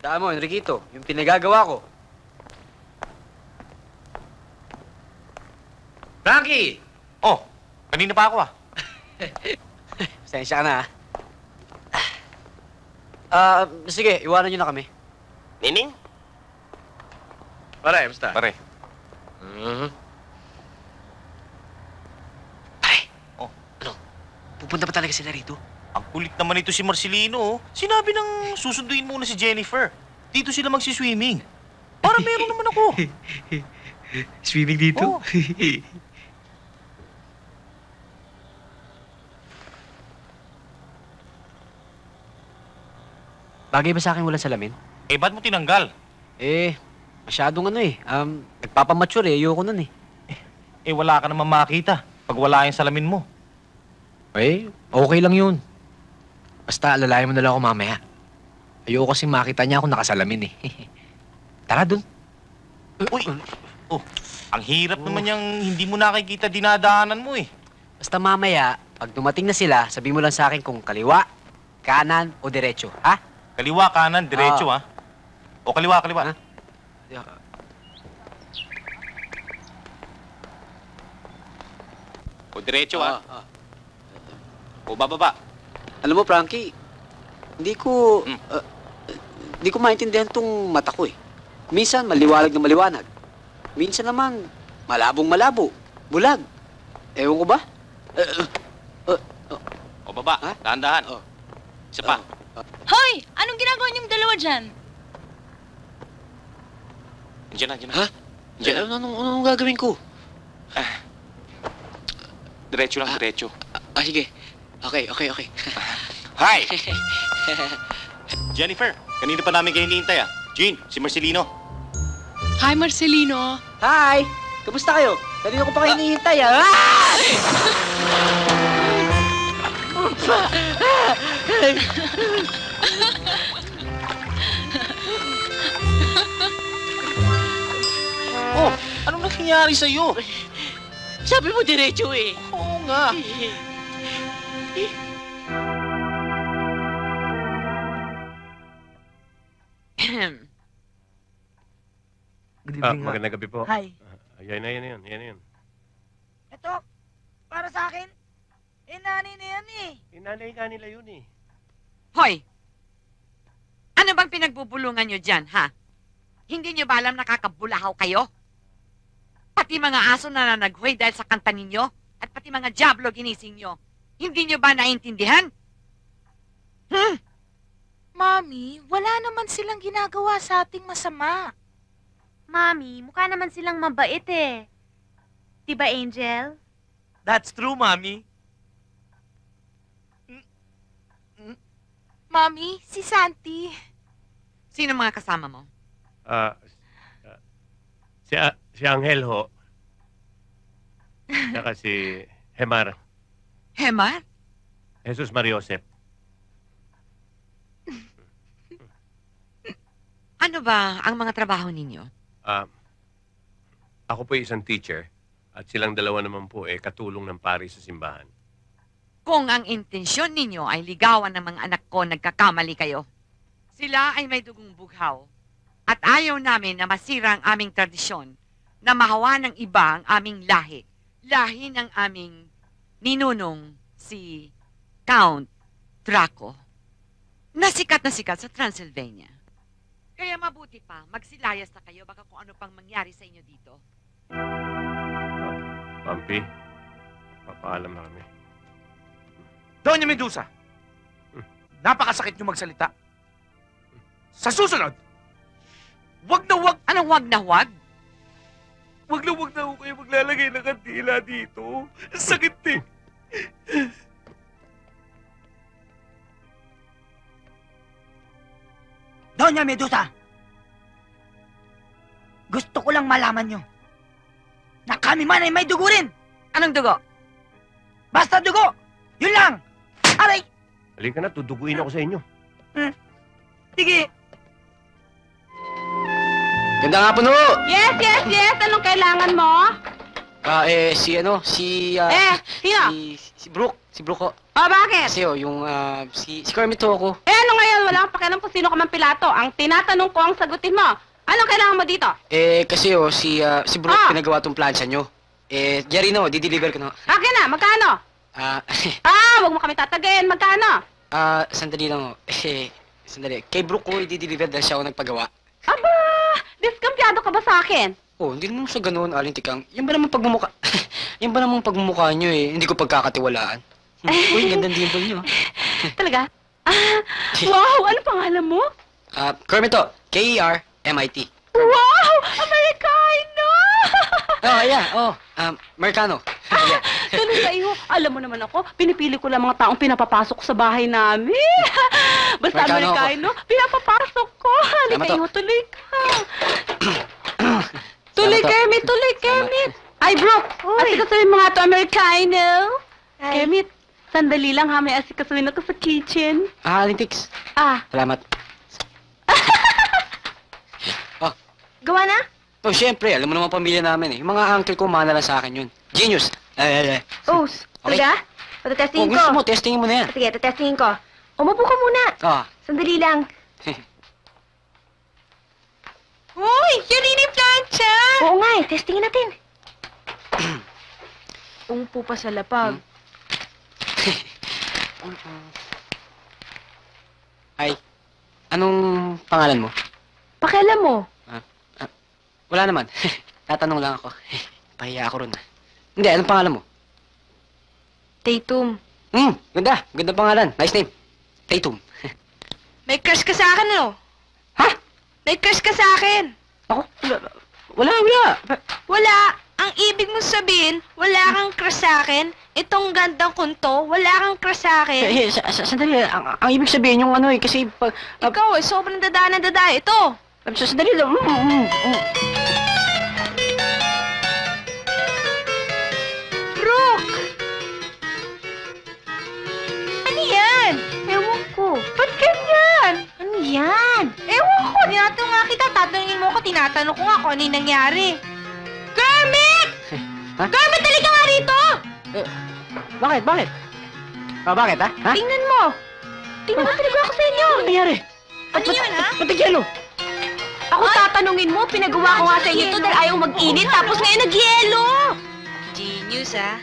Tandaan mo, Enriquito, yung pinagagawa ko. Frankie! Oh, kanina pa ako Pasensya ka na, sige, iwanan nyo na kami. Nining? Pare, basta. Pare. Pare! Oh. Ano? Pupunta pa talaga sila rito? Ang kulit naman ito si Marcelino, oh. Sinabi nang susunduin muna si Jennifer. Dito sila magsiswimming. Para meron naman ako. Swimming dito? Oh. Bagay ba sa akin walang salamin? Eh, ba't mo tinanggal? Masyadong nagpapamature ayoko nun Eh, wala ka naman makita pag wala yung salamin mo. Okay lang yun. Basta alalayan mo na lang ako mamaya. Ayoko kasing makita niya ako nakasalamin Tara dun. Uy! Oh, ang hirap naman yung hindi mo nakikita dinadaanan mo Basta mamaya, pag dumating na sila, sabihin mo lang sa akin kung kaliwa, kanan o diretso, ha? Kaliwa, kanan, diretso, ha? O kaliwa, kaliwa. Ha? O diretso, ha? O bababa. Alam mo, Frankie, hindi ko maintindihan tong mata ko Minsan, maliwalag na maliwanag. Minsan naman, malabong malabo, bulag. Ewan ko ba? O baba, Ha? dahan-dahan. Isa pa. Hoy! Anong ginagawa niyong dalawa dyan? Diyan na, diyan na. Ha? Diyan na. Anong gagawin ko? Diretso lang, diretso. Sige. Okay. Hi! Jennifer, kanina pa namin kayo hinihintay, Jean, si Marcelino. Hi, Marcelino. Hi! Kamusta kayo? Kanina ko pa kayo hinihintay, Oh, anong nangyayari sa'yo? Sabi mo diretso Oo nga. Good evening, magandang gabi po. Hi. Yan na yun. Ito, para sa akin, nani na yan Inanay nga nila yun Hoy! Ano bang pinagbubulungan nyo dyan, ha? Hindi nyo ba alam nakakabulahaw kayo? Pati mga aso na naghuy dahil sa kanta ninyo at pati mga diablo ginising nyo. Hindi nyo ba naintindihan? Mami, wala naman silang ginagawa sa ating masama. Mami, mukha naman silang mabait Diba, Angel? That's true, Mami. Mami, si Santi. Sino mga kasama mo? Si Angel ho. Saka si Hemar. Hemar? Jesus Mariosep. Ano ba ang mga trabaho ninyo? Ako po isang teacher at silang dalawa naman po katulong ng pari sa simbahan. Kung ang intensyon ninyo ay ligawan ng mga anak ko, nagkakamali kayo. Sila ay may dugong bughaw. At ayaw namin na masira ang aming tradisyon na mahawa ng iba ang aming lahi. Lahi ng aming ninunong si Count Draco. Nasikat sa Transylvania. Kaya mabuti pa, magsilayas na kayo baka kung ano pang mangyari sa inyo dito. Pampi, papaalam na kami. Doña Medusa, napakasakit niyo magsalita. Sa susunod, wag na wag Anong wag na wag? ho kayo maglalagay ng kandila dito. Sakit Doña Medusa, gusto ko lang malaman nyo na kami man ay may dugo rin. Anong dugo? Basta dugo, yun lang. Aray! Halika na, tuduguin ako sa inyo. Sige. Ganda nga po no! Yes. Anong kailangan mo? Si Sino? Brooke. Si Brooke ho. Oh, bakit? Kasi yung si Kermit ho ako. Eh, ano ngayon? Wala akong pakialam kung sino ka man Pilato. Ang tinatanong ko ang sagutin mo. Anong kailangan mo dito? Kasi si Brooke Ah. pinagawa tong plancha nyo. Jerry no, di-deliver ko na. Akin na, magkano? Wag mo kami tatagayin. Magkano? Sandali lang ho. Sandali. Kay Brooke ko i-deliver dahil siya ako nagpagawa. Aba, diskampyado ka ba sa akin? Hindi naman sa ganoon, Aling Tikang. Yan ba naman pagmumukha? Yan ba naman pagmumukha nyo eh? Hindi ko pagkakatiwalaan. Uy, gandang dimple nyo. Talaga? Wow, ano pangalan mo? Kermit to. K-E-R-M-I-T. Wow, Americano! Americano. Tuloy kayo. Alam mo naman ako, pinipili ko lang mga taong pinapapasok sa bahay namin. Basta Americano ako. Americano, pinapapasok ko. Halika Tama to. kayo, tuloy ka. Tuloy, Tama to. Kermit, tuloy, Kermit. Ay, Brooke, asikasuhin mo nga to, Americano. Kermit, sandali lang ha, may asikasuhin ako sa kitchen. Aling Tix. Salamat. Gawa na? Siyempre, alam mo naman pamilya namin eh. Yung mga uncle ko, mana lang sa akin yun. Genius. Oh, Okay. talaga? Patatestingin Gusto ko. mo, testingin mo na yan. Sige, tatestingin ko. Umupo ka muna. Sandali lang. Uy, yun rin yung plancha! Oo nga eh, testingin natin. Umupo pa sa lapag. Hi. Anong pangalan mo? Pakialam mo. Wala naman. Tatanong lang ako. Pahiya ako ron. Hindi, anong pangalan mo? Tatum. Ganda. Ganda pangalan. Nice name. Tatum. May crush ka sa akin, ano? Ha? May crush ka sa akin. Ako? Wala. Wala. Ang ibig mo sabihin, wala kang crush sa akin. Itong gandang kunto, wala kang crush sa akin. Sandali. Ang ibig sabihin yung ano eh, kasi pag... Ikaw eh, sobrang dada ng dada. Ito. Sandali lang. Brooke! Ano yan? Ewan ko. Ba't ganyan? Ano yan? Ewan ko, tinatanong nga kita. Tatanungin mo ko, tinatanong ko nga kung ano yung nangyari. Kermit! Ha? Kermit, halika nga rito! Bakit? Bakit ha? Tingnan mo. Tingnan mo, pinagawa ko sa inyo. Ano nangyari? Ano yun, ha? Ba't nagyelo? Ako tatanungin mo, pinagawa ko nga sa inyo ito dahil ayaw mag-init, tapos ngayon nag-yelo. Genius, ah.